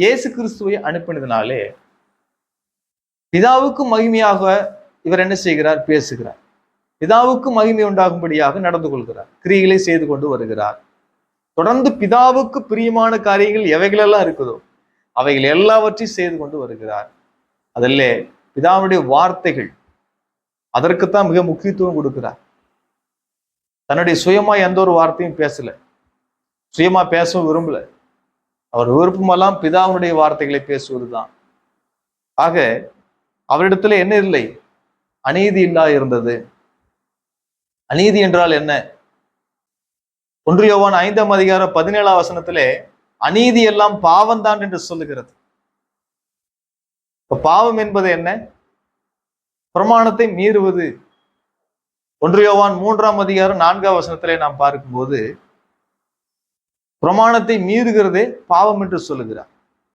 இயேசு கிறிஸ்துவை அனுப்பினதுனாலே பிதாவுக்கு மகிமையாக இவர் என்ன செய்கிறார்? பேசுகிறார். பிதாவுக்கு மகிமை உண்டாகும்படியாக நடந்து கொள்கிறார், கிரியைகளை செய்து கொண்டு வருகிறார். தொடர்ந்து பிதாவுக்கு பிரியமான காரியங்கள் எவைகளெல்லாம் இருக்குதோ அவைகள் எல்லாவற்றையும் செய்து கொண்டு வருகிறார். அதில் பிதாவுடைய வார்த்தைகள், அதற்குத்தான் மிக முக்கியத்துவம் கொடுக்கிறார். தன்னுடைய சுயமா எந்த ஒரு வார்த்தையும் பேசல, சுயமா பேசவும் விரும்பல. அவர் விருப்பமெல்லாம் பிதாவுடைய வார்த்தைகளை பேசுவதுதான். ஆக அவரிடத்துல என்ன இல்லை? அநீதி இல்லா இருந்தது. அநீதி என்றால் என்ன? 1 யோவான் 5ஆம் அதிகாரம் 17ஆம் வசனத்திலே அநீதி எல்லாம் பாவம்தான் என்று சொல்லுகிறது. இப்ப பாவம் என்பது என்ன? பிரமாணத்தை மீறுவது. 1 யோவான் 3ஆம் அதிகாரம் 4ஆம் வசனத்திலே நாம் பார்க்கும்போது பிரமாணத்தை மீறுகிறதே பாவம் என்று சொல்லுகிறார்.